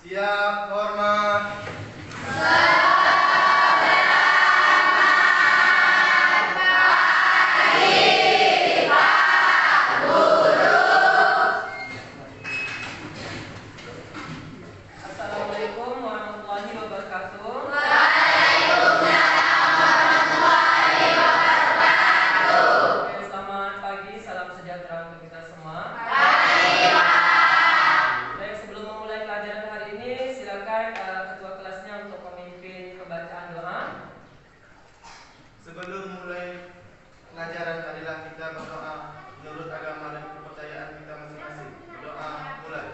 Siap, hormat. Assalamualaikum warahmatullahi wabarakatuh. Oke, selamat pagi, salam sejahtera untuk kita semua. Baik, sebelum memulai pelajaran hari ini, silakan ketua kelasnya untuk memimpin pembacaan doa. Sebelum mulai pelajaran, marilah kita berdoa menurut agama dan kepercayaan kita masing-masing. Doa mulai.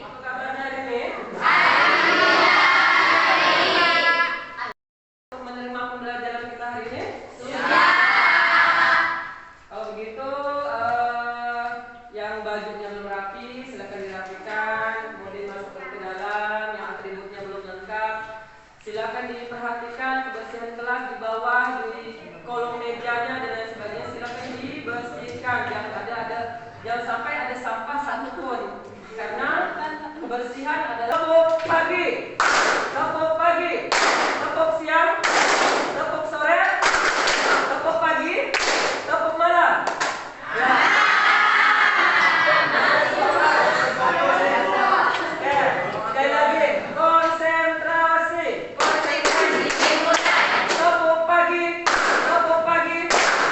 Apa kabarnya hari ini? Untuk menerima pembelajaran kita hari ini? Kalau begitu, yang bajunya belum rapi, silakan dirapikan. Kemudian masukkan ke dalam. Yang atributnya belum lengkap, silakan diperhatikan kebersihan kelas di bawah, di kolong mejanya dan lain sebagainya. Silakan dibersihkan. Jangan sampai ada sampah satupun. Karena kebersihan adalah tepuk pagi, tepuk pagi, tepuk siang, tepuk sore, tepuk pagi, tepuk malam. Ya. Oke, sekali lagi, konsentrasi. Tepuk pagi, tepuk pagi,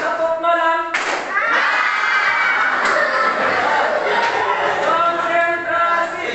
tepuk malam. Konsentrasi.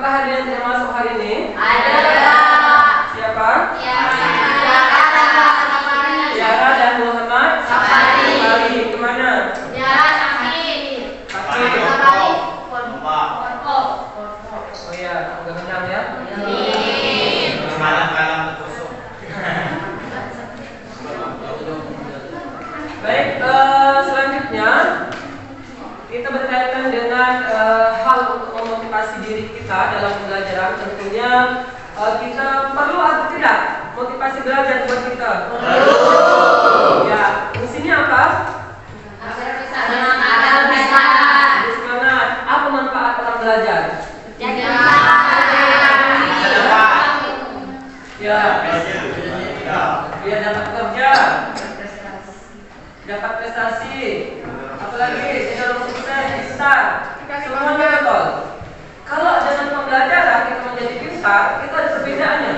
Apakah ada yang tidak masuk hari ini? Ada. Siapa? Tiara dan Muhammad Safari. Kemana? Oh iya, udah kenyang ya? Malam-malam tertusuk. Baik, selanjutnya kita berkaitan dengan hal untuk memotivasi diri kita dalam pembelajaran. Tentunya kita perlu atau tidak motivasi belajar buat kita? Perlu. Ya, fungsinya apa? Semangat. Apa manfaat orang belajar? Ya, biar dapat kerja, dapat prestasi, apalagi dalam sukses besar. Semuanya betul. Kalau dengan pembelajaran kita menjadi pintar, itu ada perbedaannya.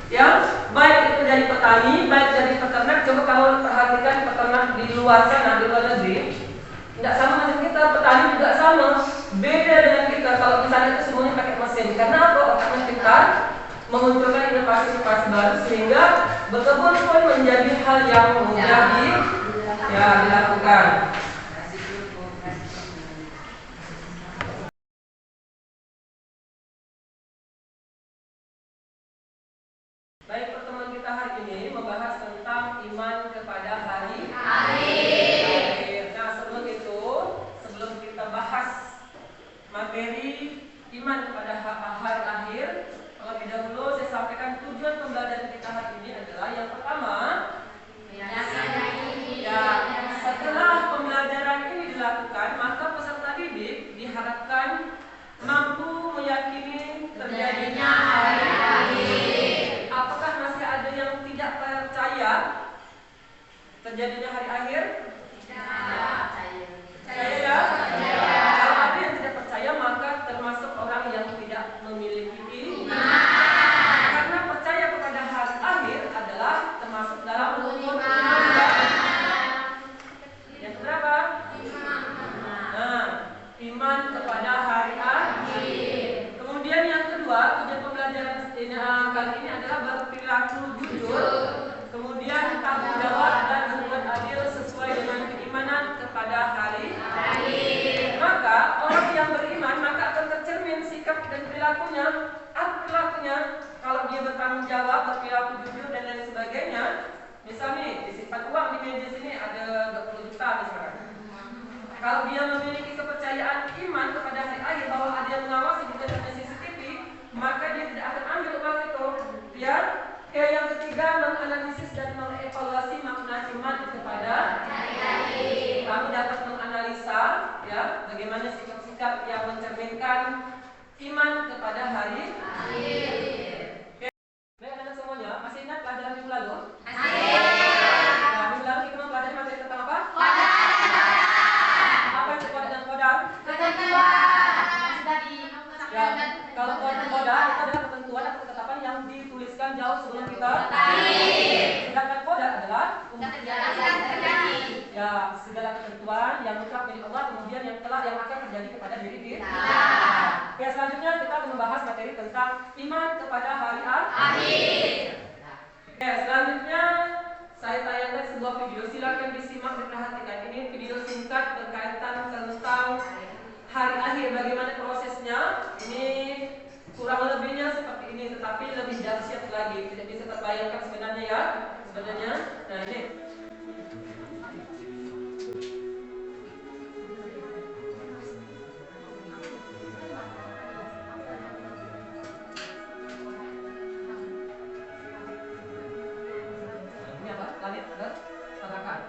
Ya, baik itu dari petani, baik dari peternak. Coba kalau perhatikan peternak di luar sana, di luar negeri, tidak sama dengan kita. Petani juga sama, beda dengan kita. Kalau misalnya itu semuanya pakai mesin, karena apa? Otaknya pintar, memunculkan inovasi-inovasi baru sehingga berkebun pun menjadi hal yang mudah dilakukan. Baik, pertemuan kita hari ini membahas tentang iman kepada hari akhir. Nah, sebelum kita bahas materi iman kepada hari akhir, terlebih dahulu saya sampaikan tujuan pembelajaran kita hari ini adalah yang pertama, setelah pembelajaran ini dilakukan, maka peserta didik diharapkan mampu meyakini terjadinya hari akhir. Apakah masih ada yang tidak percaya terjadinya hari akhir? Percaya ya? Kalau ada yang tidak percaya, maka termasuk orang yang tidak memiliki iman. Karena percaya kepada hari akhir adalah termasuk dalam rukun iman. Yang keberapa? Nah, iman kepada hari akhir. Kemudian yang kedua, tujuan pembelajaran kali ini adalah berperilaku jujur, kemudian tanggung jawab dan berbuat adil sesuai dengan keimanan kepada hari akhir. Maka orang yang beriman maka akan tercermin sikap dan perilakunya. Apa perilakunya? Kalau dia bertanggung jawab, berperilaku jujur dan lain sebagainya. Misal nih, disimpan uang di meja sini ada 20 juta misalkan. Kalau dia memiliki kepercayaan iman kepada hari akhir bahwa ada yang mengawasi di dalamnya CCTV, maka dia tidak akan ambil uang itu. Ya. Yang ketiga, menganalisis dan mengevaluasi makna iman kepada hari akhir. Kami dapat menganalisa ya bagaimana sikap-sikap yang mencerminkan iman kepada hari akhir. Oke. Baik, anak semuanya, masih ingat pelajaran minggu lalu? Masih. Nah, minggu lalu kita mempelajari materi tentang apa? Apa itu koda dan koda? Ya, kalau koda itu adalah ketentuan atau ketetapan yang dituliskan jauh sebelum kita. Sedangkan koda adalah ya segala ketentuan yang mutlak milik Allah kemudian yang akan terjadi kepada diri kita. Oke, selanjutnya kita akan membahas materi tentang iman kepada hari akhir. Oke, selanjutnya saya tayangkan sebuah video, silakan disimak dan perhatikan. Ini video singkat berkaitan tentang hari akhir, bagaimana prosesnya. Ini kurang lebihnya seperti ini, tetapi lebih dahsyat lagi, tidak bisa terbayangkan sebenarnya ya. Nah ini. Ini apa? Langit bertabrakan.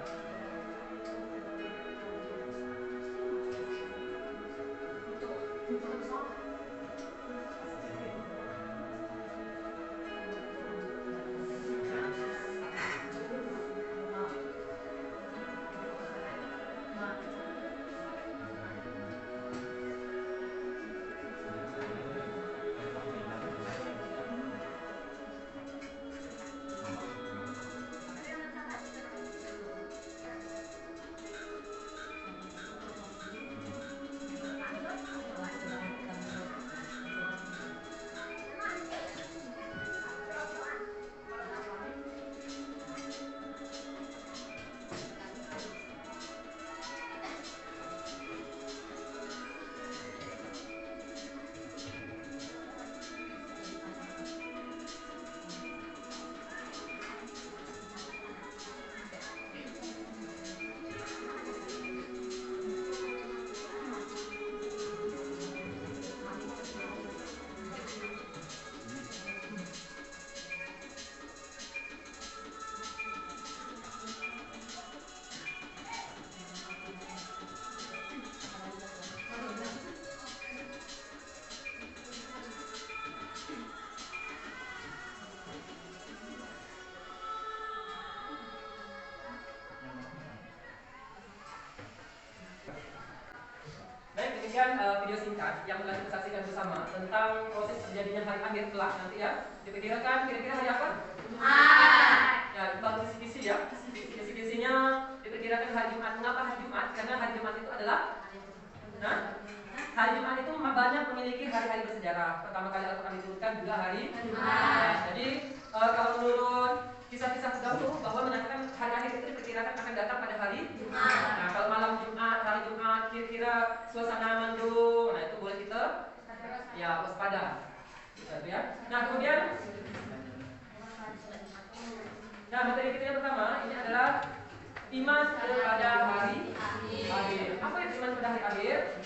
demikian video singkat yang telah kita saksikan bersama tentang proses terjadinya hari akhir kelak nanti ya. Diperkirakan kira-kira hari apa? Ya, bagi kisi-kisi ya. Kisi-kisinya diperkirakan hari Jumat. Mengapa hari Jumat? Karena hari Jumat itu adalah hari Jumat itu banyak memiliki hari-hari bersejarah. Pertama kali Al-Quran diturunkan juga hari Jumat. Jadi kalau menurut kisah-kisah terdahulu bahwa menyatakan hari akhir itu diperkirakan akan datang pada hari Jumat. Nah, kalau malam Jumat, hari Jumat kira-kira suasana mendung, nah itu boleh kita ya waspada. Gitu ya. Nah, kemudian materi kita yang pertama ini adalah iman kepada hari akhir. Apa itu iman kepada hari akhir?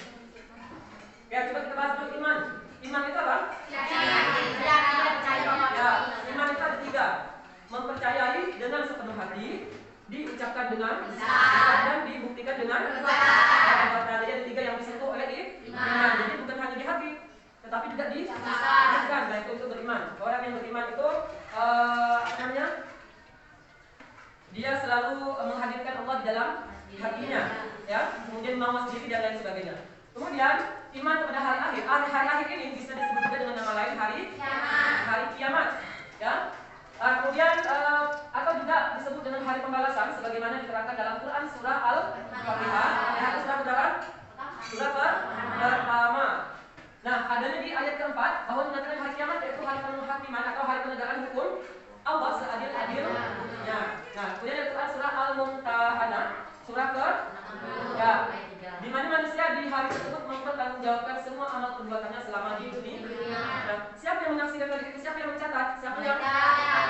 Ya, coba kita bahas dulu iman. Iman itu apa? Ya, iman itu ada 3. Mempercayai dengan sepenuh hati, diucapkan dengan lisan, dan dibuktikan dengan kata-kata. Jadi ada 3 yang disentuh oleh iman. Jadi bukan hanya di hati, tetapi juga dibuktikan. Nah, itu beriman. Orang yang beriman itu dia selalu menghadirkan Allah di dalam hatinya, ya. Kemudian mau sendiri dan lain sebagainya. Kemudian iman kepada hari akhir. Hari akhir ini bisa disebut juga dengan nama lain hari kiamat, ya. Kemudian atau juga disebut dengan hari pembalasan sebagaimana diterangkan dalam Quran surah Al-Fatihah. Ya, surah pertama. Nah, adanya di ayat keempat bahwa menyatakan hari kiamat yaitu hari penghakiman atau hari penegakan hukum Allah seadil-adilnya. Nah, kemudian ada Quran surah Al-Mumtahanah, surah di mana manusia di hari tersebut mempertanggungjawabkan semua amal perbuatannya selama di dunia. Nah, siapa yang menyaksikan dari itu? Siapa yang mencatat? Siapa yang malaikat,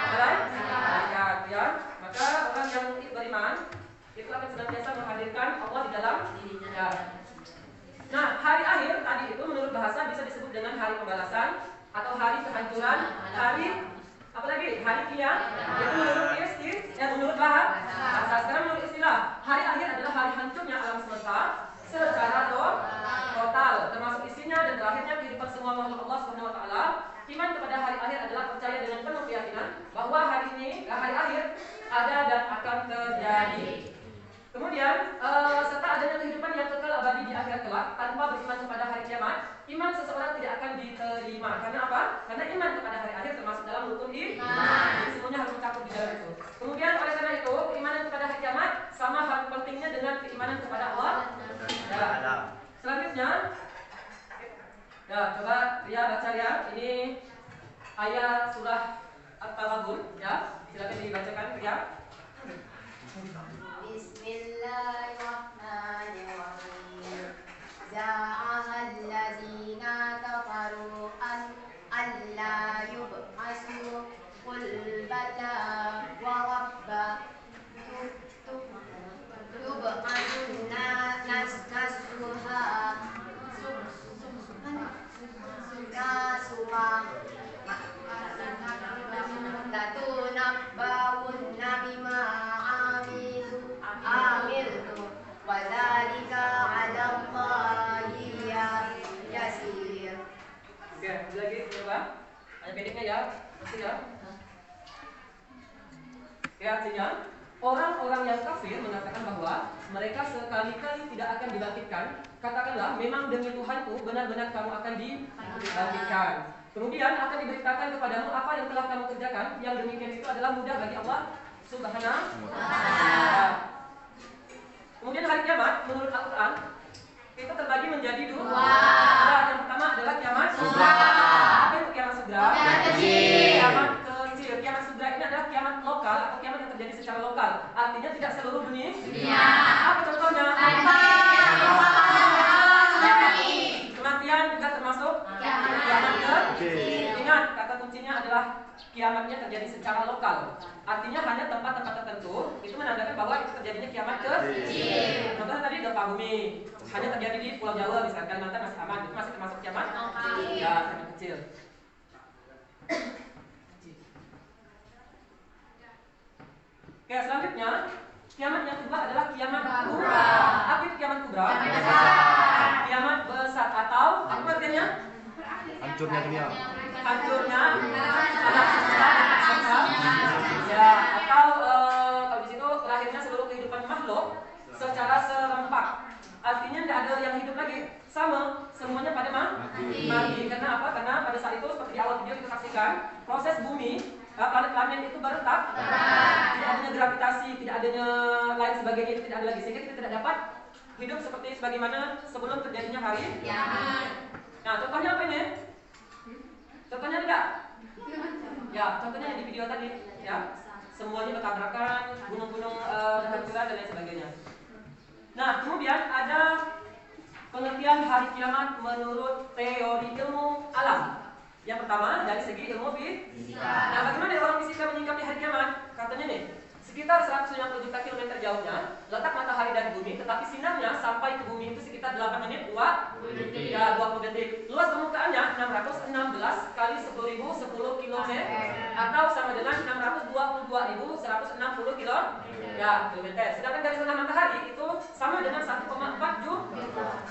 ya? Maka orang yang beriman itu akan senantiasa menghadirkan Allah di dalam dirinya. Nah, hari akhir tadi itu menurut bahasa bisa disebut dengan hari pembalasan atau hari kehancuran, hari apalagi hari kiamat. Itu menurut bahasa. Sekarang menurut istilah, hari akhir adalah hari hancurnya alam semesta secara total, termasuk isinya dan terakhirnya kehidupan semua makhluk Allah Subhanahu wa taala. Iman kepada hari akhir adalah percaya dengan penuh keyakinan bahwa hari akhir ada dan akan terjadi. Kemudian serta adanya kehidupan yang kekal abadi di akhirat kelak. Tanpa beriman kepada hari kiamat, iman seseorang tidak akan diterima. Karena apa? Karena iman kepada hari akhir termasuk dalam rukun iman. Jadi semuanya harus mencakup di dalam itu. Kemudian oleh karena itu, keimanan kepada hari kiamat sama hal pentingnya dengan keimanan kepada Allah. Ya. Selanjutnya, ya coba Ria baca ya. Ini ayat surah At-Taghabun, ya. Silakan dibacakan Ria. Bismillahirrahmanirrahim. Za'amal ladzina kafaru an la yub'asu qul bala wa rabba tub'asunna nasuha latunabba'unna bima amiltu wa dzalika 'ala Allahi yasir. Oke, lagi coba. Ada bedanya ya, pasti ya. Artinya orang-orang yang kafir mengatakan bahwa mereka sekali-kali tidak akan dibangkitkan. Katakanlah, memang demi Tuhanku benar-benar kamu akan dibangkitkan. Kemudian akan diberitakan kepadamu apa yang telah kamu kerjakan. Yang demikian itu adalah mudah bagi Allah Subhanahu wa ta'ala. Kemudian hari kiamat menurut Al-Quran itu terbagi menjadi 2. Yang pertama adalah kiamat sugra. Apa itu kiamat sugra? Kiamat kecil. Kiamat sugra ini adalah kiamat lokal atau kiamat yang terjadi secara lokal. Artinya tidak seluruh dunia. Apa contohnya? Kematian juga termasuk kiamat kecil. Ingat, kata kuncinya adalah kiamatnya terjadi secara lokal. Artinya hanya tempat-tempat tertentu itu menandakan bahwa itu terjadinya kiamat kecil. Contohnya tadi gempa bumi hanya terjadi di Pulau Jawa, misalkan Kalimantan masih aman, itu masih termasuk kiamat kecil. Oke, selanjutnya kiamat yang kedua adalah kiamat kubra. Apa itu kiamat kubra? Kiamat besar atau apa artinya? Hancurnya dunia. Hancurnya alam semesta. Ya, atau kalau di situ lahirnya seluruh kehidupan makhluk secara serempak. artinya tidak ada yang hidup lagi. Sama, semuanya pada mati. Karena apa? Karena pada saat itu seperti di awal video kita saksikan, proses bumi, planet-planet itu berretak, tidak adanya gravitasi, tidak adanya lain sebagainya, itu tidak ada lagi, sehingga kita tidak dapat hidup seperti sebagaimana sebelum terjadinya hari. Nah, contohnya apa ini? Contohnya tidak? Ya, contohnya yang di video tadi, ya. Semuanya bertabrakan, gunung-gunung bergerak dan lain sebagainya. Nah, kemudian ada pengertian hari kiamat menurut teori ilmu alam. Yang pertama dari segi ilmu fisika. Nah, bagaimana orang fisika menyikapi hari kiamat? Katanya nih, sekitar 150 juta kilometer jauhnya letak matahari dari bumi, tetapi sinarnya sampai ke bumi itu sekitar 8 menit 20 detik. Luas permukaannya 616 kali 10.010 km atau sama dengan 622.160 kilometer. Sedangkan garis tengah matahari itu sama dengan 1,4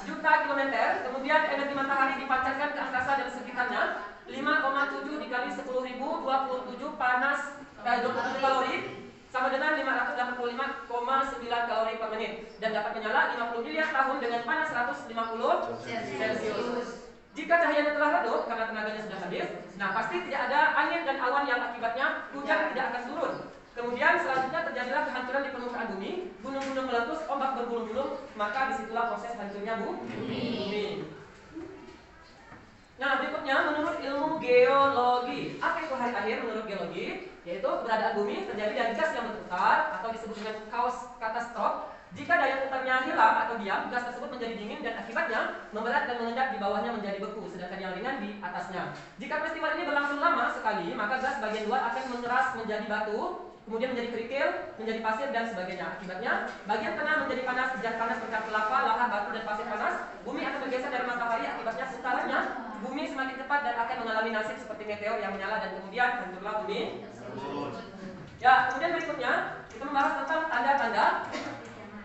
juta kilometer. Kemudian energi matahari dipancarkan ke angkasa dan sekitarnya 5,7 dikali 10.027 panas 27 kalori sama dengan 585,9 kalori per menit dan dapat menyala 50 miliar tahun dengan panas 150 Celcius. Jika cahayanya telah redup karena tenaganya sudah habis, nah pasti tidak ada angin dan awan yang akibatnya hujan tidak akan turun. Kemudian selanjutnya terjadilah kehancuran di permukaan bumi, gunung-gunung meletus, ombak bergulung-gulung, maka disitulah proses hancurnya bumi. Nah, berikutnya menurut ilmu geologi. Apa itu hari akhir menurut geologi? Yaitu keberadaan bumi terjadi dari gas yang berputar atau disebut dengan chaos katastrof. Jika daya putarnya hilang atau diam, gas tersebut menjadi dingin dan akibatnya memberat dan mengendap di bawahnya menjadi beku, sedangkan yang ringan di atasnya. Jika peristiwa ini berlangsung lama sekali, maka gas bagian luar akan mengeras menjadi batu, kemudian menjadi kerikil, menjadi pasir dan sebagainya. Akibatnya, bagian tengah menjadi panas, zat panas bercampur lava, lava, batu dan pasir panas. Bumi akan bergeser dari matahari, akibatnya putarannya bumi semakin cepat dan akan mengalami nasib seperti meteor yang menyala dan kemudian hancurlah bumi. Ya, kemudian berikutnya kita membahas tentang tanda-tanda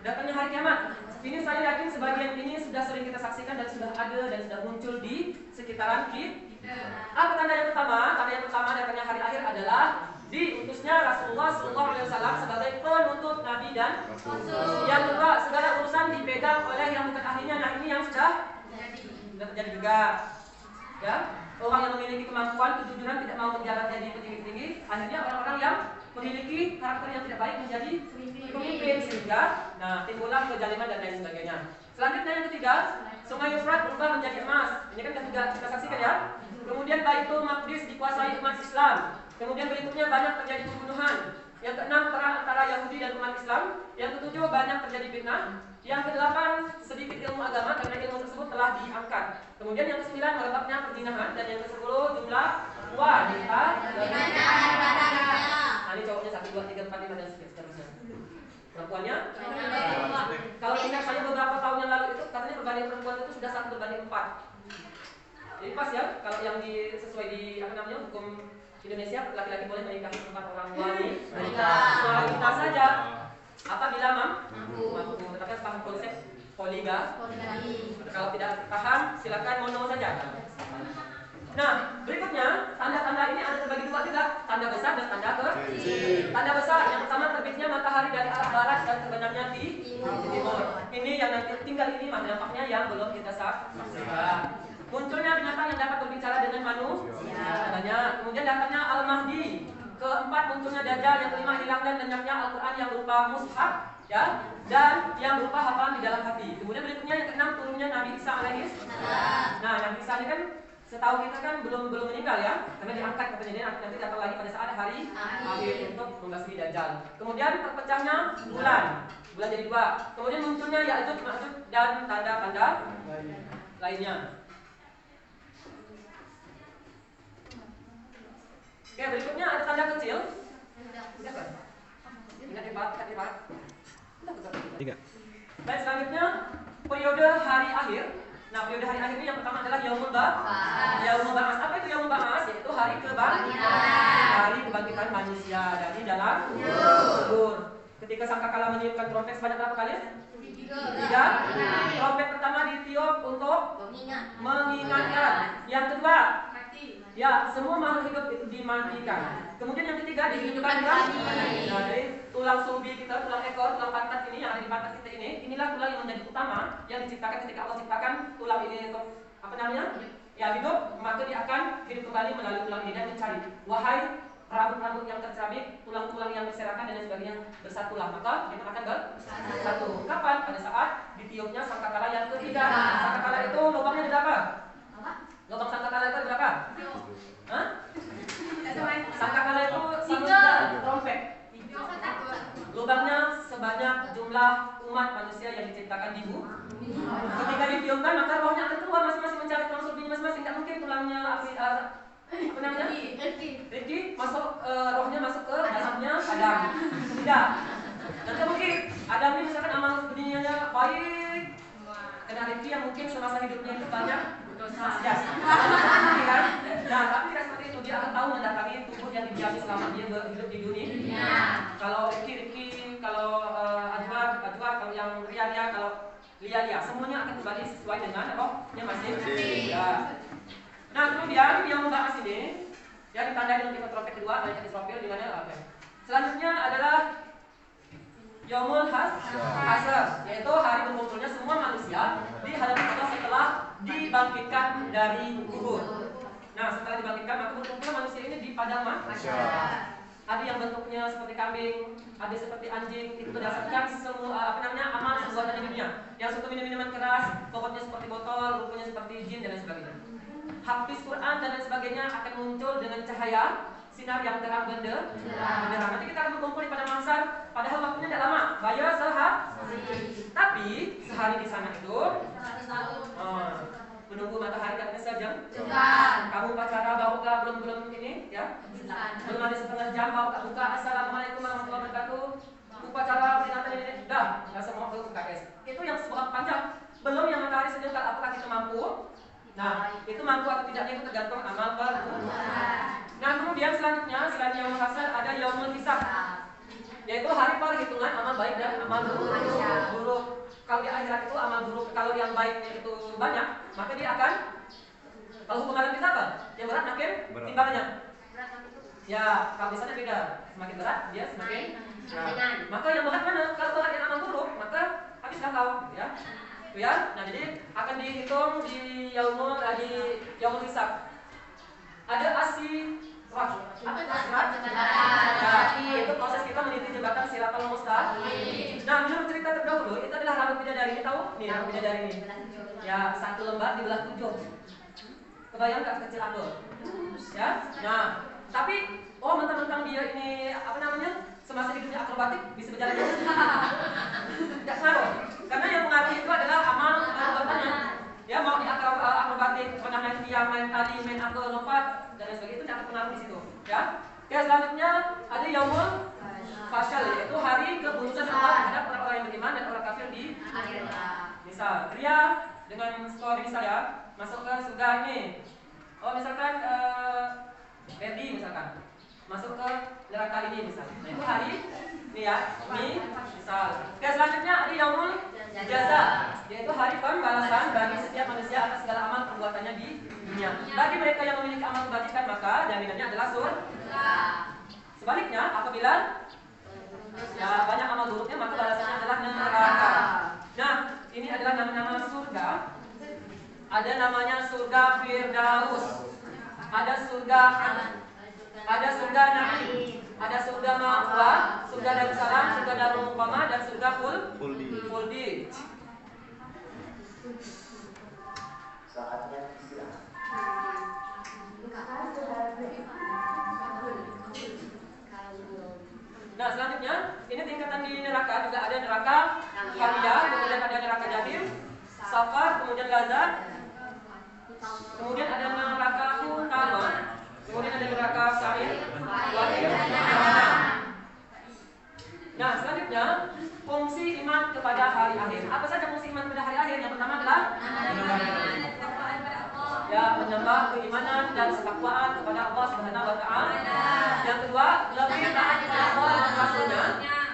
datangnya hari kiamat. Ini saya yakin sebagian ini sudah sering kita saksikan dan sudah ada dan sudah muncul di sekitaran kita. Apa tanda yang pertama? Tanda yang pertama datangnya hari akhir adalah diutusnya Rasulullah SAW sebagai penuntut Nabi dan Rasul. Yang kedua, segala urusan dipegang oleh yang bukan ahlinya. Nah, ini yang sudah terjadi juga. Ya, orang yang memiliki kemampuan kejujuran tidak mau menjabat jadi petinggi-tinggi, akhirnya orang-orang yang memiliki karakter yang tidak baik menjadi pemimpin sehingga timbullah kezaliman dan lain sebagainya. Selanjutnya yang ketiga, Sungai Efrat berubah menjadi emas. Ini kan sudah kita saksikan ya. Kemudian Baitul Maqdis dikuasai umat Islam. Kemudian berikutnya banyak terjadi pembunuhan. Yang keenam perang antara Yahudi dan umat Islam. Yang ketujuh banyak terjadi fitnah. Yang kedelapan sedikit ilmu agama karena ilmu tersebut telah diangkat. Kemudian yang kesembilan merebaknya perzinahan dan yang kesepuluh jumlah wanita. Nah, ini cowoknya 1, 2, 3, 4, 5 dan seterusnya. Perempuannya? Kalau ingat saya beberapa tahun yang lalu itu katanya perbandingan perempuan itu sudah 1:4. Jadi pas ya, kalau yang sesuai di hukum Indonesia, laki-laki boleh menikahi 4 orang wanita saja apabila mampu. Tetapi harus paham konsep poligami. Kalau tidak paham, silakan mono saja. Nah, berikutnya tanda-tanda ini ada terbagi dua juga, tanda besar dan tanda kecil. Tanda besar yang pertama terbitnya matahari dari arah barat dan terbenamnya di timur. Ini yang nanti tinggal ini nampaknya yang belum kita saksikan. Munculnya binatang yang dapat berbicara dengan manusia. Kemudian datangnya Al-Mahdi. Keempat munculnya Dajjal. Yang kelima hilang dan lenyapnya Al-Quran yang berupa mushaf, ya, dan yang berupa hafalan di dalam hati. Kemudian berikutnya yang keenam turunnya Nabi Isa alaihi salam. Nah, Nabi Isa ini kan setahu kita kan belum meninggal ya, karena diangkat katanya nanti datang lagi pada saat hari akhir untuk membasmi Dajjal. Kemudian terpecahnya bulan jadi 2. Kemudian munculnya Ya'juj Ma'juj dan tanda-tanda lainnya. Oke, berikutnya ada tanda kecil. Ingat Pak. Baik, selanjutnya periode hari akhir. Nah, periode hari akhir ini yang pertama adalah Yaumul Ba'ats. Apa itu Yaumul Ba'ats? Yaitu hari kebangkitan manusia dari dalam kubur. Ketika sangkakala meniupkan trompet sebanyak berapa kali? 3. Trompet pertama ditiup untuk mengingatkan. Yang kedua Ya, semua makhluk hidup itu dimatikan. Kemudian yang ketiga dihidupkan kembali. Nah, jadi tulang sulbi kita, tulang ekor, tulang pantat ini yang ada di pantat kita ini, inilah tulang yang menjadi utama yang diciptakan ketika Allah ciptakan tulang ini untuk apa namanya? Ya, hidup, maka dia akan hidup kembali melalui tulang ini dan mencari, wahai rambut-rambut yang tercabik, tulang-tulang yang berserakan dan lain sebagainya bersatulah, maka kita akan bersatu. Kapan? Pada saat ditiupnya sangkakala yang ketiga. Sangkakala itu lubangnya di berapa? Lubang sangkakala itu ada berapa? Hah? Sangkakala itu sama trompet. Lubangnya sebanyak jumlah umat manusia yang diciptakan di bumi. Ketika ditiupkan maka rohnya akan keluar masing-masing mencari tulang sulbinya masing-masing. Tidak mungkin tulangnya apa namanya? Riki masuk rohnya masuk ke dalamnya Adam. Tidak. Nanti mungkin Adam ini misalkan amal dunianya baik. Karena Riki yang mungkin semasa hidupnya itu banyak maksiat. Kan? Nah, tapi tidak seperti itu. Dia akan tahu mendatangi tubuh yang didiami selama dia hidup di dunia. Kalau Riki, kalau Ajwar, kalau yang Ria, kalau Lia, semuanya akan kembali sesuai dengan rohnya masing-masing. Ya. Nah, kemudian yang membahas ini yang ditandai dengan tipe trompet kedua, malaikat Israfil di mana? Selanjutnya adalah Yaumul Hasyr, yaitu hari berkumpulnya semua manusia di hadapan Allah setelah dibangkitkan dari kubur. Nah, setelah dibangkitkan maka berkumpul manusia ini di padang mahsyar. Ada yang bentuknya seperti kambing, ada seperti anjing. Itu berdasarkan semua amal perbuatan di dunia. Yang suka minum-minuman keras, pokoknya seperti botol, rupanya seperti jin dan lain sebagainya. Hafiz Quran dan lain sebagainya akan muncul dengan cahaya sinar yang terang benderang. Nanti kita akan berkumpul di padang mahsyar. Padahal waktunya tidak lama, bayar sehari. Tapi sehari di sana itu menunggu matahari katanya sejam. Kamu pacara baru belum ini ya? Belum ada setengah jam baru buka. Assalamualaikum warahmatullahi wabarakatuh. Upacara peringatan ini sudah semua belum guys. Itu yang seberapa panjang. Belum yang matahari sejam. Apakah kita mampu? Nah, itu mampu atau tidaknya itu tergantung amal perbuatan. Nah, kemudian selanjutnya selain Yaumul Hasyr ada Yaumul Hisab, yaitu hari perhitungan amal baik dan amal buruk. Kalau di akhirat itu amal buruk, kalau yang baiknya itu banyak, maka dia akan, kalau hukuman kita apa? Yang berat makin timbangannya. Ya, kalau misalnya beda, semakin berat dia semakin. Nah, maka yang berat mana? Kalau berat yang amal buruk, maka habislah kau, ya. Ya, nah jadi akan dihitung di Yaumul Hisab. Ada asyirat. Itu proses kita meniti jembatan Siratal Mustaqim. Nah, menurut cerita terdahulu itu adalah rambut bidadari. Tahu? Nih, rambut bidadari ini. Ya, satu lembar dibelah 7. Kebayang nggak kecil Abdul? Ya. Nah, tapi mentang-mentang dia ini semasa hidupnya akrobatik bisa berjalan jauh. Tidak ngaruh. Karena yang pengaruh itu adalah amal perbuatannya. Ya, mau di akrobatik, pernah main tiang, main tali, main lompat dan lain sebagainya, itu tidak pengaruh di situ. Ya. Oke, selanjutnya ada Yaumul Fasyal, yaitu hari keputusan Allah terhadap orang-orang yang beriman dan orang kafir di akhirat. Misal, Ria dengan skor misal ya, masuk ke surga ini. Misalkan Ferdi misalkan masuk ke neraka ini misal. Nah, itu hari ini ya, ini misal. Oke, selanjutnya ada Yaumul Jaza, yaitu hari pembalasan bagi setiap manusia atas segala amal perbuatannya di dunia. Bagi mereka yang memiliki amal kebajikan maka jaminannya adalah surga. Sebaliknya, apabila ya banyak amal buruknya maka balasannya adalah neraka. Nah, ini adalah nama-nama surga. Ada namanya surga Firdaus, ada surga Naim, ada surga Ma'wa, surga Darussalam, surga Darul Muqamah, dan surga Khuldi. Saatnya istirahat. Nah, selanjutnya ini tingkatan di neraka juga ada neraka Hamiyah, kemudian ada neraka Jahim, Safar, kemudian Lazat, kemudian ada neraka Hutama, kemudian ada neraka Sa'ir, Nah, selanjutnya fungsi iman kepada hari akhir. Apa saja fungsi iman kepada hari akhir? Yang pertama adalah menambah keimanan dan ketakwaan kepada Allah Subhanahu wa taala. Yang kedua, lebih taat kepada Allah dan Rasulnya.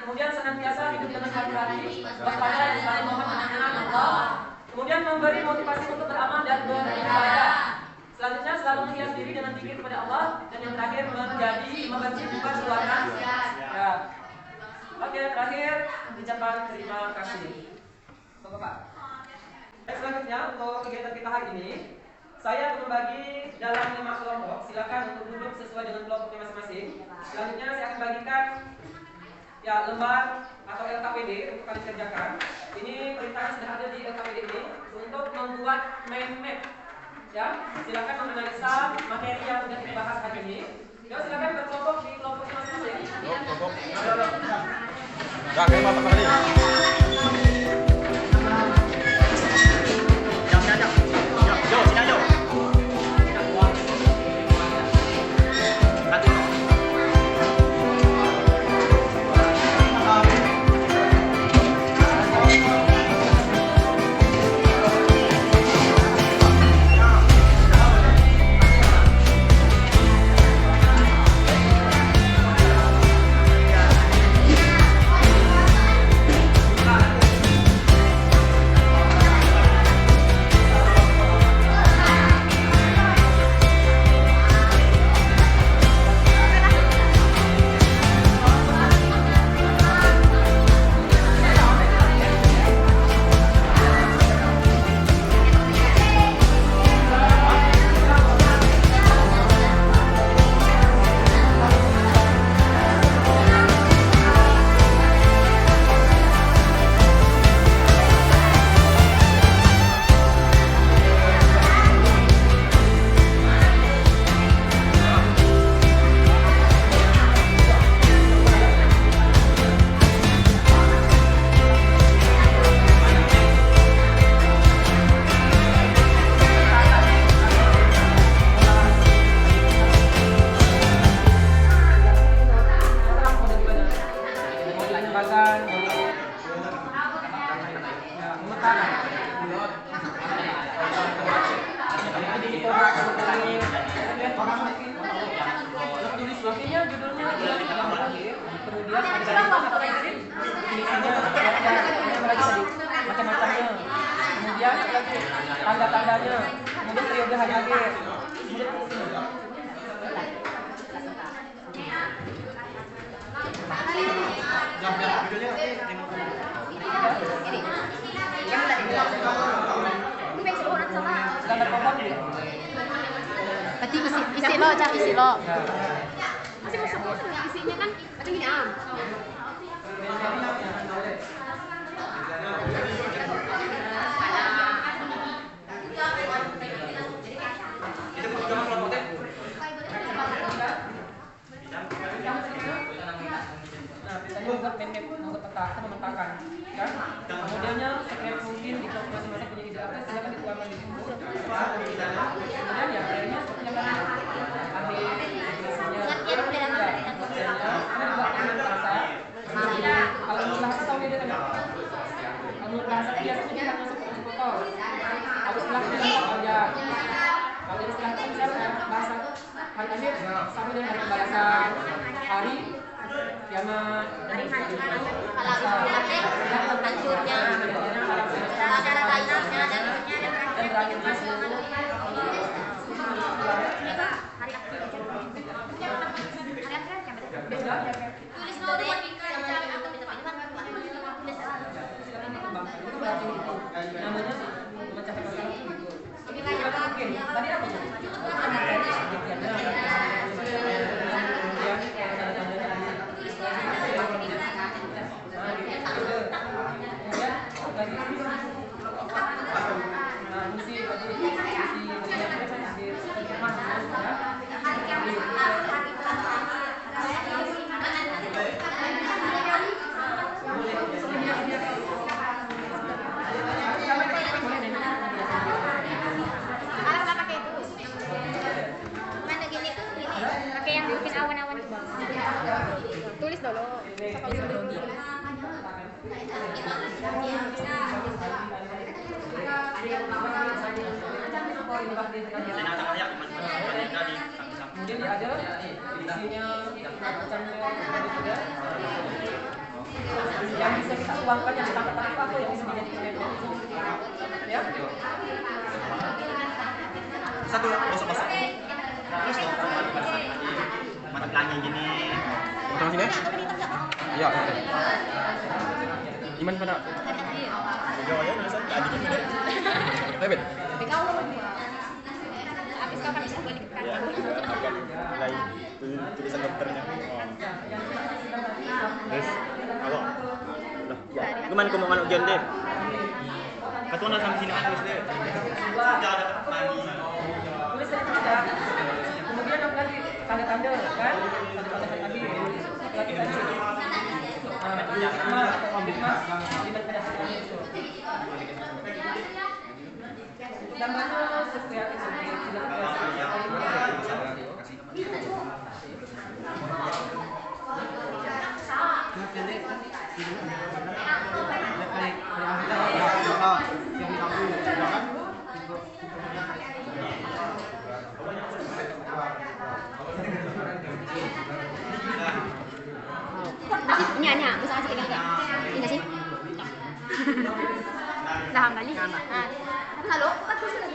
Kemudian senantiasa hidup dengan hati-hati, waspada dan selalu mohon penampunan Allah. Kemudian memberi motivasi untuk beramal dan beribadah. Selanjutnya selalu menghias diri dengan zikir kepada Allah, dan yang terakhir menjadi membenci bukan keluarga. Ya. Oke, terakhir ucapan terima kasih. Bapak. Selanjutnya untuk kegiatan kita hari ini, saya akan membagi dalam 5 kelompok. Silakan untuk duduk sesuai dengan kelompoknya masing-masing. Selanjutnya saya akan bagikan ya lembar atau LKPD untuk kalian kerjakan. Ini perintahnya sudah ada di LKPD ini untuk membuat mind map. Ya, silakan menganalisa materi yang sudah kita bahas hari ini. Ya, silakan berkelompok di kelompoknya masing-masing. Kelompok. Jangan mata kali. Kemudian tanda-tandanya, kemudian periode hari akhir. Gambar pohon ya. Berarti isi lo, cak isi lo. Masih isinya kan macam gini am. Buat map, membuat peta atau memetakan, kan? Kemudiannya setiap mungkin di kelompok masing-masing punya ide apa, silakan dituangkan di situ. Kemudian ya akhirnya sepertinya kan ambil definisinya, karena dibuat dengan bahasa. Kalau menurut bahasa tahu dia kan? Kalau menurut bahasa biasanya dia masuk ke protokol. Kalau istilahnya aja. Kalau istilah itu misalnya bahasa hari akhir sama dengan hari pembalasan, hari kiamat, Hari kalau hancurnya, cara lainnya dan terakhirnya hari akhir. Tulis dulu namanya memecah masalah itu. Oke, tadi apa? Tulis dulu. Kemudian dia ada isinya yang bisa kita uangkan yang kita katakan apa yang bisa dijadikan ya. Satu, masuk. bagus loh mata pelangi gini. Tengah sini. Iya. Iman pada. Jauh aja nulisan tadi gini. David. Habis kapan bisa balik ke Ya, akan mulai tulisan dokternya. Terus, apa? Loh, gimana kamu mau ujian deh? Kau nak sampai sini kan tulis deh. Sudah ada pagi. Tulis saja. Kemudian lagi tanda-tanda kan? Tanda-tanda lagi. Lagi tadi. Mas, libat pada hari itu. Gambarnya sekreatif Ini bisa kasih pegang enggak? Ini sih. Dah kali. Ah. Halo, aku sudah.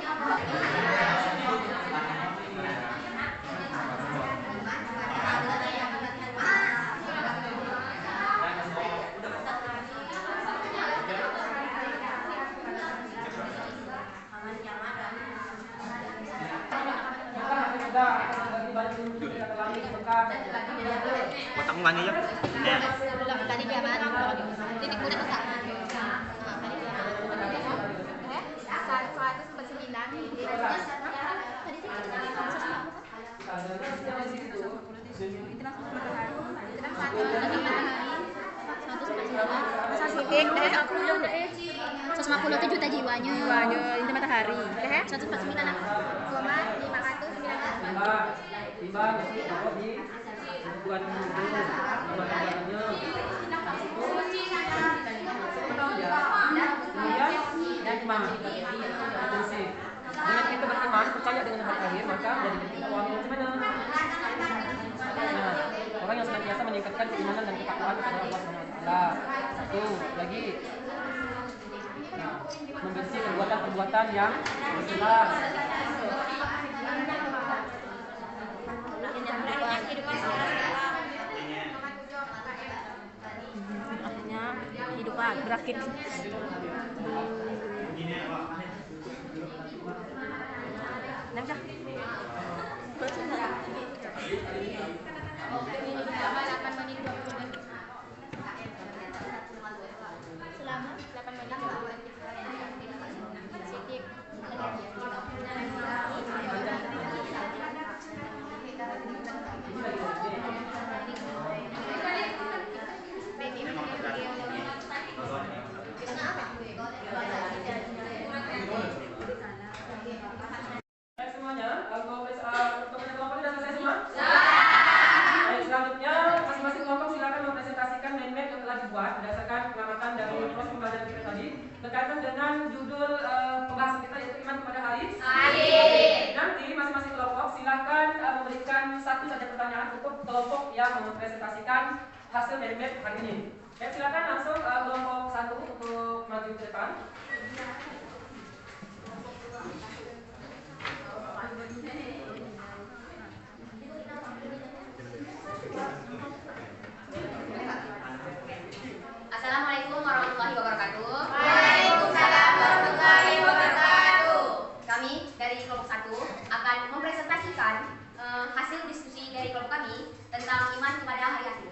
Kotakmu wangi ya? Nah. Tadi dia mana? Titik muda besar. Tadi dia. 149. Tadi 150 juta jiwanya. Itu matahari. 149 koma 519. Timbang di buat kemudian iman prinsip dengan kita beriman percaya dengan hari akhir maka menjadi kita wangi macam mana? Nah, orang yang senantiasa meningkatkan keimanan dan ketakwaan kepada Allah SWT. Satu lagi membersih perbuatan-perbuatan yang bersalah. Akhirnya kehidupan berakhir. Selama 8 menit positif. Semuanya, kelompok sudah selesai semua? Baik, selanjutnya masing-masing kelompok silakan mempresentasikan mind-map yang telah dibuat berdasarkan pengamatan dari proses pembelajaran kita tadi berkaitan dengan judul pembahasan kita yaitu iman kepada hari akhir. Nanti masing-masing kelompok silakan memberikan satu saja pertanyaan untuk kelompok yang mempresentasikan hasil mind-map hari ini. Baik, silakan langsung kelompok satu untuk maju ke depan. Assalamualaikum warahmatullahi wabarakatuh. Waalaikumsalam warahmatullahi wabarakatuh. Kami dari kelompok 1 akan mempresentasikan hasil diskusi dari kelompok kami tentang iman kepada hari akhir.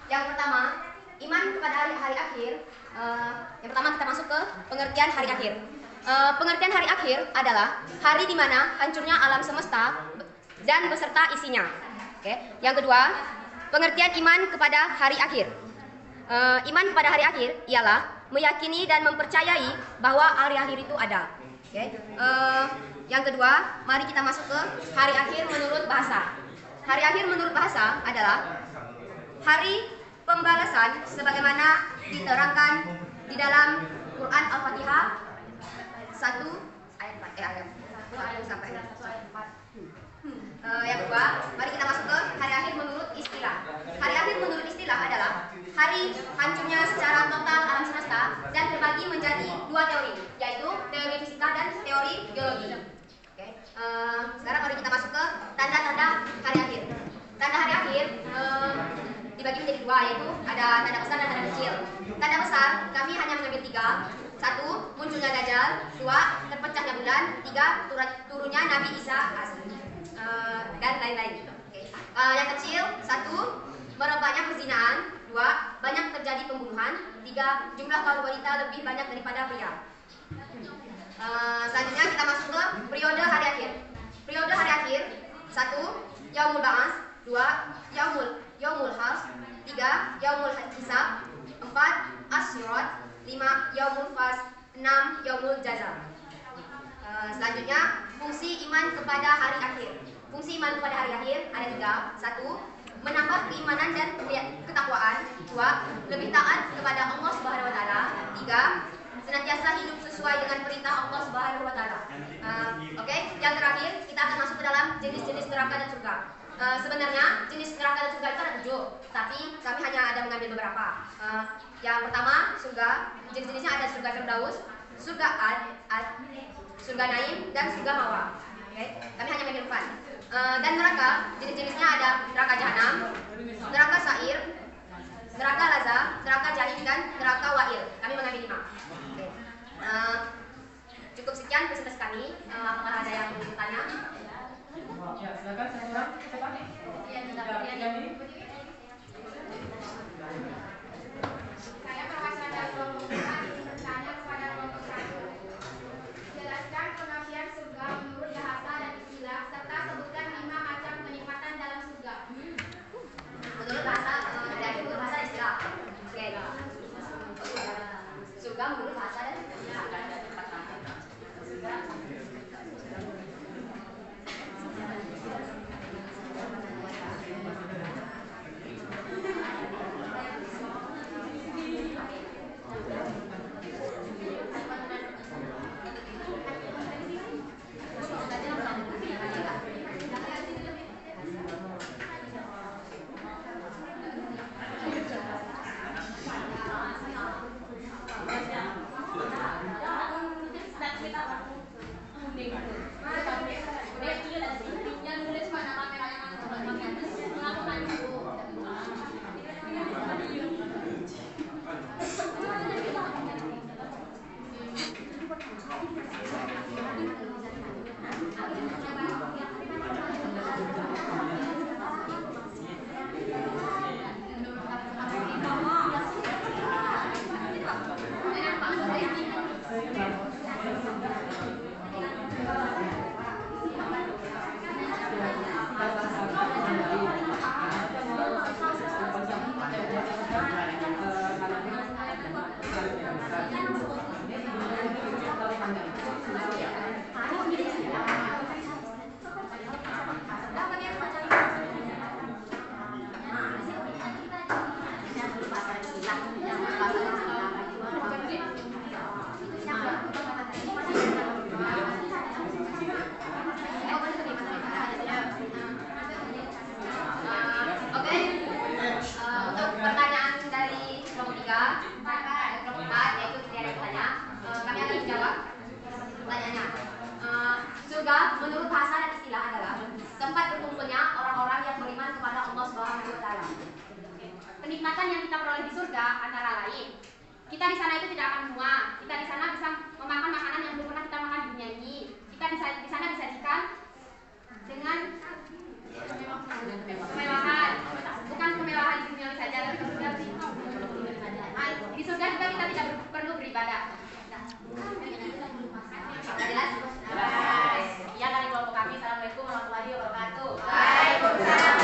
Yang pertama, iman kepada hari akhir. Yang pertama kita masuk ke pengertian hari akhir. Pengertian hari akhir adalah hari di mana hancurnya alam semesta dan beserta isinya. Yang kedua, pengertian iman kepada hari akhir. Iman kepada hari akhir ialah meyakini dan mempercayai bahwa hari akhir itu ada. Yang kedua, mari kita masuk ke hari akhir menurut bahasa. Hari akhir menurut bahasa adalah hari pembalasan sebagaimana diterangkan di dalam Quran Al-Fatihah 1 ayat 1 sampai 4. Yang kedua, mari kita masuk ke hari akhir menurut istilah. Hari akhir menurut istilah adalah hari hancurnya secara total alam semesta dan terbagi menjadi dua teori, yaitu teori fisika dan teori geologi. Dajjal, 2. Terpecahnya bulan, 3. Turunnya Nabi Isa dan lain-lain. Yang kecil, 1. Merebaknya perzinahan, 2. Banyak terjadi pembunuhan, 3. Jumlah kaum wanita lebih banyak daripada pria. Selanjutnya kita masuk ke periode hari akhir. Periode hari akhir, 1. Yaumul Ba'ats, 2. Yaumul Hars, 3. Yaumul Hisab, 4. Asyurat, 5. Yaumul Fas, 6. Yaumul Jaza. Selanjutnya fungsi iman kepada hari akhir. Fungsi iman kepada hari akhir ada 3. 1. Menambah keimanan dan ketakwaan. 2. Lebih taat kepada Allah Subhanahu wa taala. 3. Senantiasa hidup sesuai dengan perintah Allah Subhanahu wa taala. Oke, yang terakhir kita akan masuk ke dalam jenis-jenis neraka dan surga. Sebenarnya jenis neraka dan surga itu ada 7, tapi kami hanya ada mengambil beberapa. Yang pertama, surga. Jenis-jenisnya ada surga Firdaus, surga Ad, surga Naim, dan surga Mawa. Oke, kami hanya mengambil 4. Dan neraka, jenis-jenisnya ada neraka Jahanam, neraka Sa'ir, neraka Lazza, neraka Jahim, dan neraka Wa'il. Kami mengambil 5. Oke. Cukup sekian presentasi kami. Apakah ada yang ingin bertanya? Ya, silakan saya siapa? Saya perwakilan dari kelompok 4 ingin bertanya kepada kelompok 1. Jelaskan pengertian surga menurut bahasa dan istilah serta sebutkan 5 macam kenikmatan dalam surga. Menurut bahasa dan istilah. Oke. Surga menurut bahasa dan istilah. Surga menurut bahasa dan istilah adalah tempat berkumpulnya orang-orang yang beriman kepada Allah Subhanahu wa taala. Kenikmatan yang kita peroleh di surga antara lain, kita di sana itu tidak akan muak. Kita di sana bisa memakan makanan yang belum pernah kita makan di dunia ini. Kita di sana disajikan dengan kemewahan, bukan kemewahan di dunia saja, tapi juga di surga juga kita tidak perlu beribadah. Jelas? Ya, dari kelompok kami. Assalamualaikum warahmatullahi wabarakatuh. Waalaikumsalam.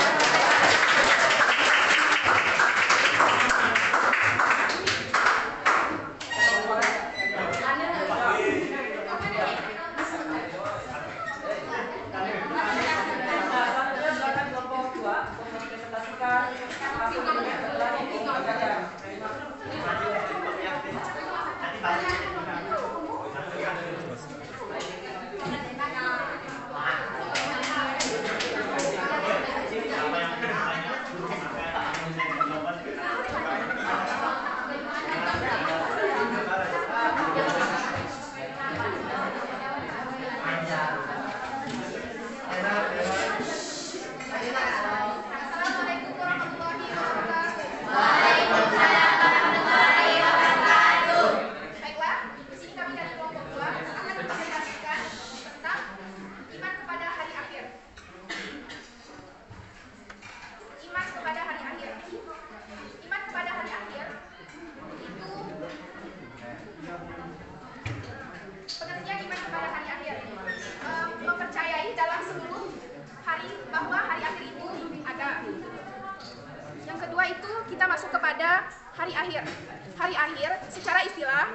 masuk kepada hari akhir. Hari akhir secara istilah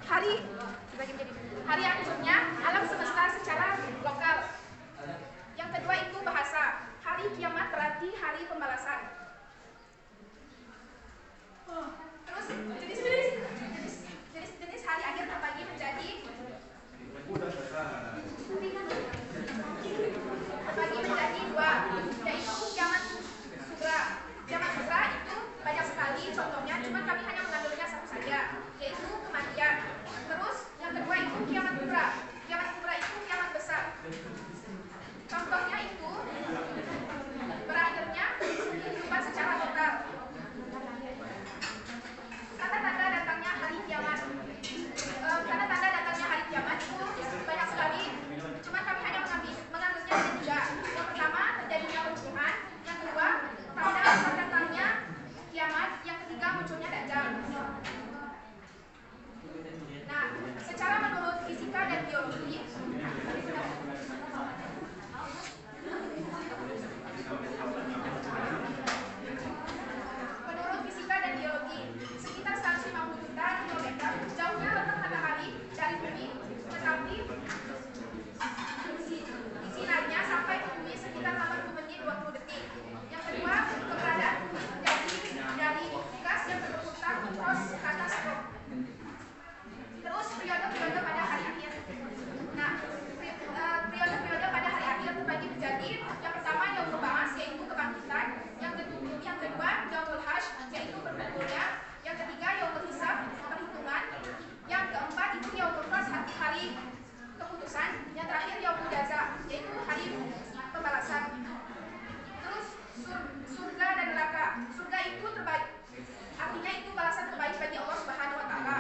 hari akhirnya alam semesta secara lokal. Yang kedua itu bahasa. Hari kiamat berarti hari pembalasan. Terus jenis hari akhir terbagi menjadi dua, yaitu kiamat sugra. Kiamat sugra itu banyak sekali contohnya, cuma kami hanya mengambilnya satu saja, yaitu kematian. Terus yang kedua itu kiamat kubra. Kiamat kubra itu kiamat besar. Contohnya itu berakhirnya kehidupan secara total. Tanda-tanda datangnya hari kiamat. Tanda-tanda datangnya hari kiamat itu banyak sekali, cuma kami hanya mengambilnya ada tiga. Yang pertama terjadinya pembunuhan, yang kedua tanda datangnya kiamat, yang ketiga munculnya dajjal. Nah, secara menurut fisika dan biologi, sekitar 150 juta kilometer jauhnya letak matahari dari bumi, tetapi sinarnya sampai ke bumi sekitar 80 menit 20 detik. Yang kedua, keberadaan bumi dari gas yang berputar terus ke atas rok. Terus periode-periode pada hari akhir. Nah, periode-periode pada hari akhir terbagi menjadi yang pertama Yaumul Ba'ats, yaitu kebangkitan. Yang kedua Yaumul Hasyr, yaitu berkumpulnya. Yang ketiga Yaumul Hisab, perhitungan. Yang keempat itu Yaumul Fasl, hari keputusan. Yang terakhir Yaumul Jaza, yaitu hari pembalasan. Terus surga dan neraka. Surga itu terbaik, artinya itu balasan terbaik bagi Allah Subhanahu wa taala.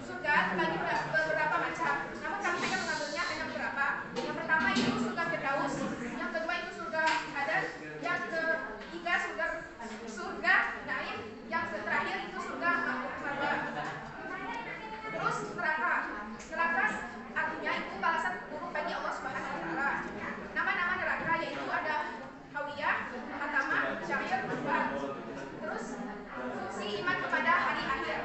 Surga terbagi beberapa macam, namun kami hanya mengambilnya hanya beberapa. Yang pertama itu surga Firdaus, yang kedua itu surga Adan, yang ketiga surga Naim, yang terakhir itu surga Marwa. Terus neraka artinya itu balasan buruk bagi Allah Subhanahu wa taala. Nama-nama neraka yaitu ada Hawiyah, Hatama, Syair, Bar. Terus fungsi iman kepada hari akhir.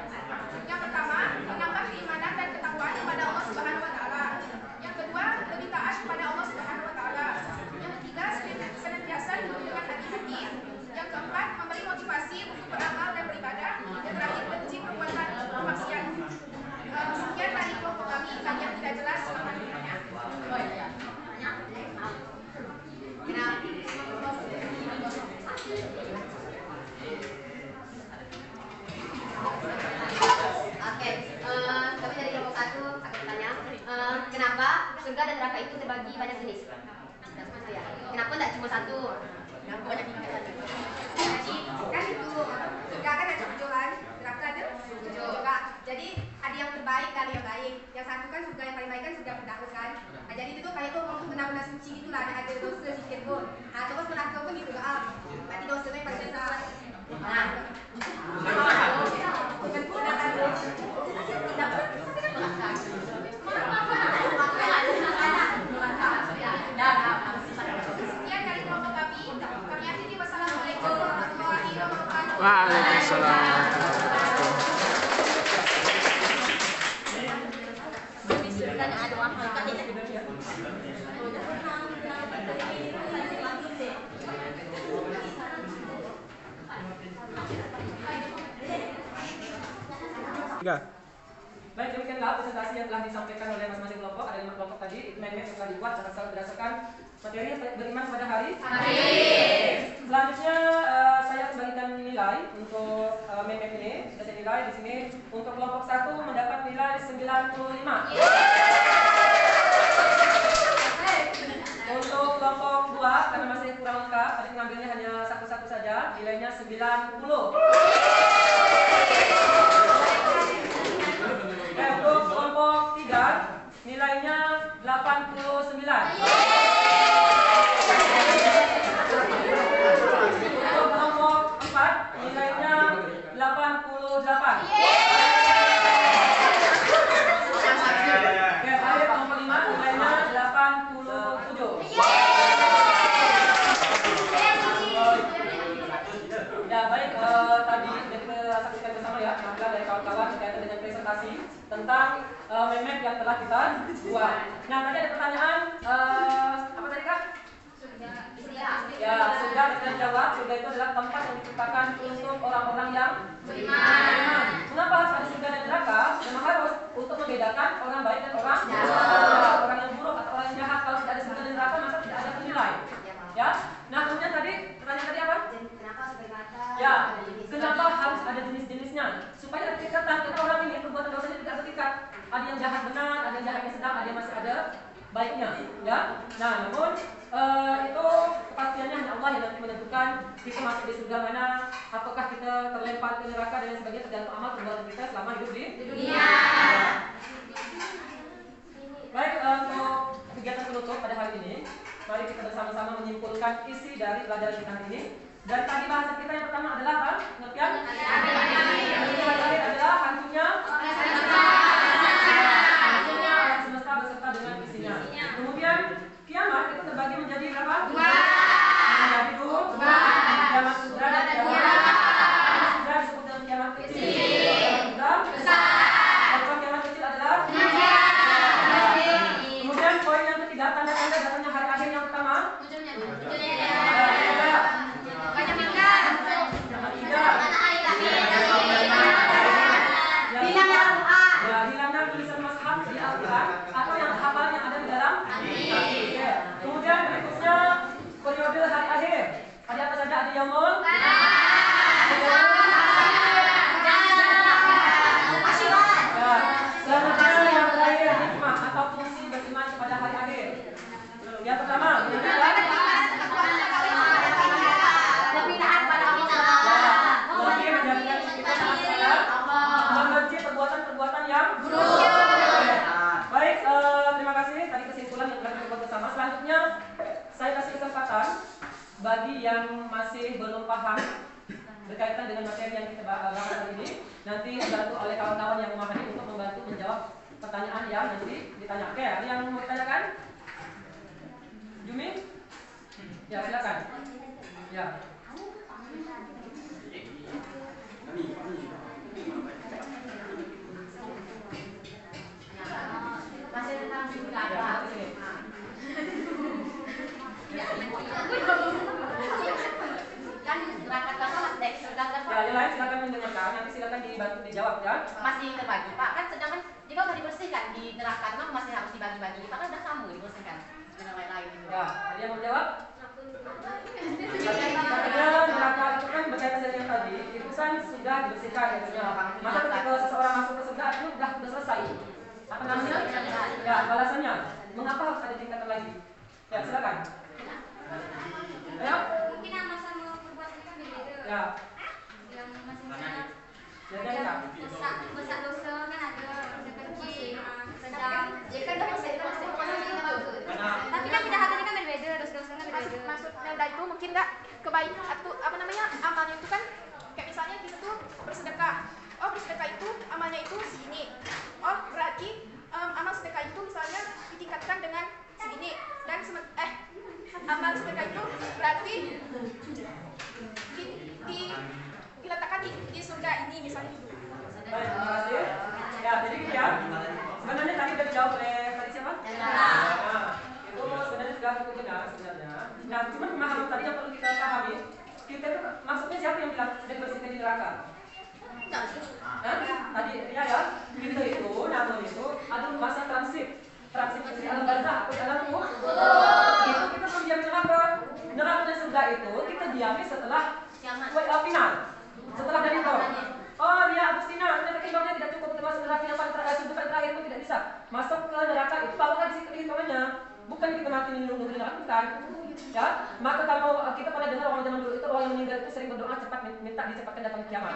Yang pertama, menambah keimanan dan ketakwaan kepada Allah Subhanahu wa taala. Yang kedua, lebih taat kepada Allah Subhanahu wa taala. Yang ketiga, senantiasa hidup dengan hati-hati. Yang keempat, memberi motivasi untuk beramal dan beribadah. Yang terakhir, benci perbuatan maksiat. Sekian dari kelompok kami, bagi yang tidak jelas silahkan bertanya. Kami dari kelompok 1 akan bertanya, kenapa surga dan neraka itu terbagi banyak jenis? Kenapa tidak cuma satu? Kenapa banyak jenis? Jadi kan itu surga kan ada 7 kan, neraka ada 7 juga. Jadi ada yang terbaik dan yang baik. Yang satu kan surga yang paling baik kan surga Firdaus kan. Nah, jadi itu tuh kayak tuh orang benar-benar suci gitu lah, ada dosa sedikit pun. Nah, terus neraka pun gitu kan. Berarti dosanya paling besar. Nah, sekian dari kelompok kami akhiri. Wassalamualaikum warahmatullahi wabarakatuh. Waalaikumsalam. Baik, demikianlah presentasi yang telah disampaikan oleh masing-masing kelompok. Ada 5 kelompok tadi. Map telah dibuat secara berdasarkan materi beriman pada hari. Selanjutnya saya bagikan nilai untuk map ini. Saya nilai di sini untuk kelompok 1 mendapat nilai 95. Untuk kelompok 2 karena masih kurang lengkap, tadi mengambilnya hanya satu-satu saja, nilainya 90. Untuk kelompok 3 nilainya 89. Untuk kelompok 4 nilainya 88. Terakhir kelompok 5 nilainya 87. Ya baik. tentang meme yang telah kita buat. Nah, tadi ada pertanyaan apa tadi Kak? Ya, surga kita jawab. Surga itu adalah tempat yang diciptakan untuk orang-orang yang beriman. Kenapa harus ada surga dan neraka? Memang harus untuk membedakan orang baik dan orang jahat, orang yang buruk atau orang yang jahat. Kalau tidak ada surga dan neraka maka tidak ada penilai. Ya. Nah, kemudian tadi pertanyaan tadi apa? Ya, kenapa harus ada jenis-jenisnya? Supaya ada tingkatan. Karena orang ini perbuatan dosanya tidak bertingkat. Ada yang jahat benar, ada yang jahat yang sedang, ada yang masih ada baiknya. Ya. Nah, namun itu kepastiannya hanya Allah yang nanti menentukan kita masuk di surga mana, ataukah kita terlempar ke neraka dan lain sebagainya, tergantung amal perbuatan kita selama hidup di dunia. Ya. Baik, untuk kegiatan penutup pada hari ini, mari kita bersama-sama menyimpulkan isi dari pelajaran kita hari ini. Dan tadi bahasa kita yang pertama adalah apa? Pengertian? Hari adalah hantunya alam semesta beserta dengan isinya. Kemudian kiamat itu terbagi menjadi berapa? Dua. Menjadi dua. Kiamat sutra dan kiamat sutra disebut dengan kiamat kecil. Kiamat besar. Kalau kiamat kecil adalah kemudian poin yang ketiga, tanda-tanda datangnya hari akhir yang pertama. Hilangnya tulisan mushaf di Al-Quran atau yang hafal yang ada di dalam hadis. Kemudian berikutnya periode hari akhir. Ada apa saja? Ada yaumul selanjutnya yang terakhir hikmah atau fungsi beriman kepada hari akhir. Yang pertama, lebih menjadikan kita membenci perbuatan-perbuatan yang buruk. Baik, terima kasih. Tadi kesimpulan yang telah kita buat bersama. Selanjutnya, saya kasih kesempatan bagi yang masih belum paham berkaitan dengan materi yang kita bahas hari ini. Nanti dibantu oleh kawan-kawan yang memahami untuk membantu menjawab pertanyaan yang nanti ditanya. Oke, ada yang mau ditanyakan? Jumi? Ya, silakan. Ya. Masih tentang surga apa? Kan neraka kan teks surga kan? Ya, yang lain silakan mendengarkan. Nanti silakan dibantu dijawab ya. Masih terbagi Pak, kan sedangkan jika sudah dibersihkan di neraka memang masih harus dibagi-bagi. Pak kan sudah kamu dibersihkan dengan lain-lain. Ya, ada yang mau menjawab? Katanya neraka itu kan berkaitan dengan yang tadi, itu kan sudah dibersihkan ya. Maka ketika seseorang masuk ke surga itu sudah selesai. Apa namanya? Ya, balasannya. Mengapa harus ada tingkatan lagi? Ya, silakan. Ayo. Mungkin amal sama perbuatan kan beda. Ya. Yang masing-masing Ya. besar dosa kan ada kecil, sedang. Ya kan udah masih Tapi kan kejahatannya kan berbeda, dosa-dosanya berbeda. Maksudnya udah itu mungkin nggak kebaik atau apa namanya amalnya itu kan kayak misalnya kita tuh bersedekah. Oh bersedekah itu amalnya itu segini. Oh berarti amal sedekah itu misalnya ditingkatkan dengan segini dan amal sedekah itu berarti diletakkan di surga ini misalnya itu. Baik, terima kasih. Ya, jadi gitu ya. Sebenarnya tadi sudah dijawab oleh tadi siapa? Nah, itu sebenarnya sudah cukup benar sebenarnya. Nah, cuma pemahaman tadi yang perlu kita pahami. Kita itu maksudnya siapa yang bilang sudah dibersihkan di neraka? Tadi ya, kita itu, namun itu ada masa transit di alam barzah atau di alam kubur. Itu kita mendiam neraka. Neraka dan surga itu kita diami setelah final. Setelah dari itu. Oh dia Agustina, ternyata kehidupannya tidak cukup termasuk neraka yang paling terakhir pun tidak bisa masuk ke neraka itu barulah di situ hitungannya. Bukan kita mati menunggu di neraka, bukan. Ya, maka kalau kita pada dengar orang zaman dulu itu orang yang meninggal itu sering berdoa cepat minta dicepatkan datang kiamat.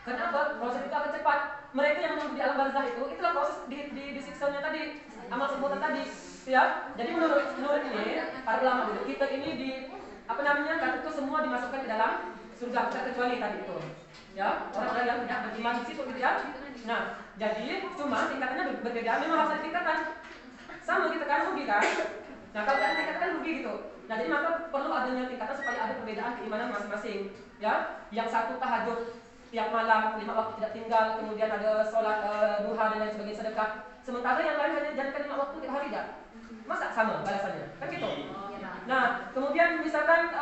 Kenapa? Proses itu akan cepat. Mereka yang menunggu di alam barzah itulah proses di siksanya tadi, amal perbuatan tadi. Ya, jadi menurut ini para ulama dulu kita ini di apa namanya kata itu semua dimasukkan ke dalam surga kecuali tadi itu. Ya, orang-orang yang tidak beriman di situ gitu ya. Nah, jadi cuma tingkatannya berbeda. Memang harus ada tingkatan. Sama kita kan rugi kan. Nah, kalau tidak tingkatan rugi gitu. Nah, jadi maka perlu adanya tingkatan supaya ada perbedaan keimanan masing-masing. Ya, yang satu tahajud tiap malam 5 waktu tidak tinggal, kemudian ada sholat duha dan lain sebagainya, sedekah. Sementara yang lain hanya jadikan 5 waktu tiap hari dah. Masa sama balasannya? Kan gitu. Nah, kemudian misalkan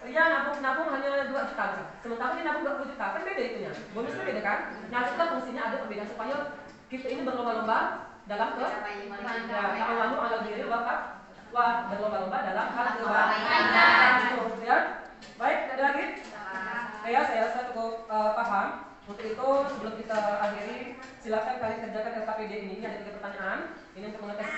dia nabung hanya 2 juta, sementara dia nabung 20 juta, kan beda itunya. Bonusnya beda kan? Nah, itu kan fungsinya ada perbedaan supaya kita ini berlomba-lomba dalam ta'awanu 'alal birri wa berlomba-lomba dalam hal kebaikan. Gitu, ya. Baik, ada lagi? Saya rasa cukup paham. Untuk itu sebelum kita akhiri, silakan kalian kerjakan LKPD ini. Ada 3 pertanyaan. Ini untuk mengetes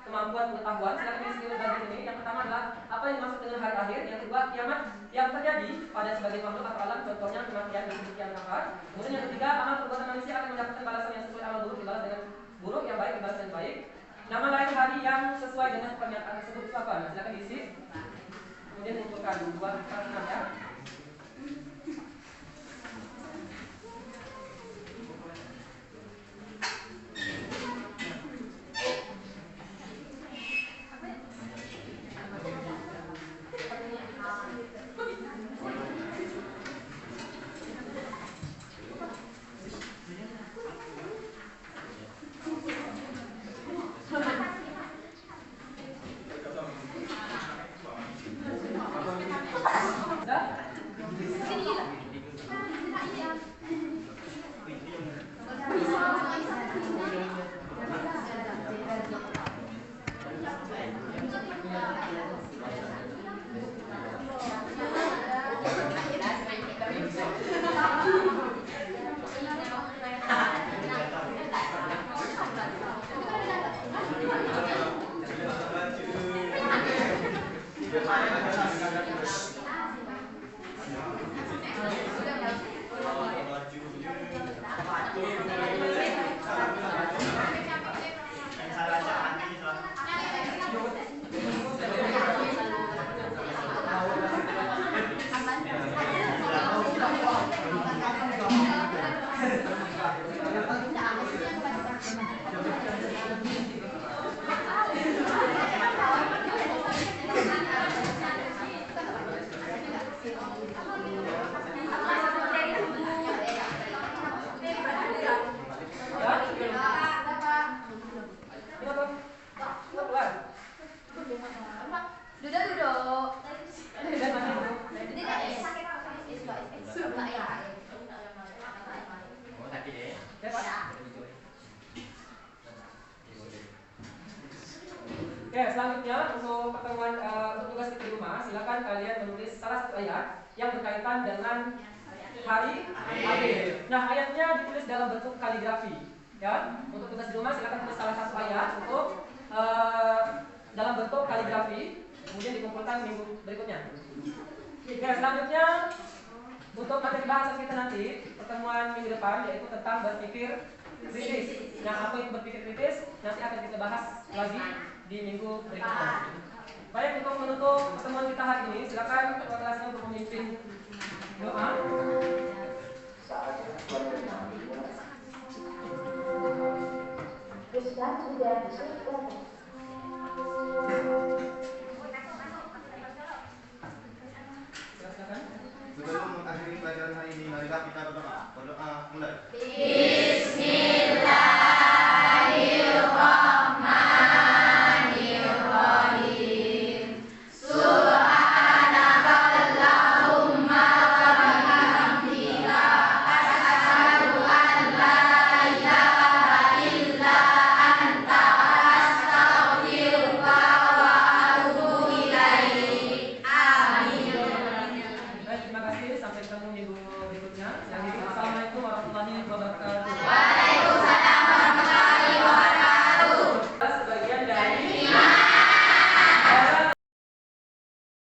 kemampuan pengetahuan. Silakan isi bagian ini. Yang pertama adalah apa yang dimaksud dengan hari akhir. Yang kedua, kiamat yang terjadi pada sebagian makhluk atau alam, contohnya kematian dan kemudian nafas. Kemudian yang ketiga, amal perbuatan manusia akan mendapatkan balasan yang sesuai, amal buruk dibalas dengan buruk, yang baik dibalas dengan baik. Nama lain hari yang sesuai dengan pernyataan tersebut itu apa? Nah, silakan diisi. Kemudian mengumpulkan 2 pertanyaan ya. Oke, selanjutnya untuk pertemuan untuk tugas di rumah, silakan kalian menulis salah satu ayat yang berkaitan dengan hari akhir. Nah, ayatnya ditulis dalam bentuk kaligrafi. Ya, untuk tugas di rumah silakan tulis salah satu ayat untuk dalam bentuk kaligrafi, kemudian dikumpulkan minggu berikutnya. Oke, selanjutnya untuk materi bahasan kita nanti pertemuan minggu depan yaitu tentang berpikir kritis. Nah, apa itu berpikir kritis? Nanti akan kita bahas lagi di minggu berikutnya. Baik, untuk menutup pertemuan kita hari ini, silakan ketua kelasnya untuk memimpin doa. Ustaz sudah besok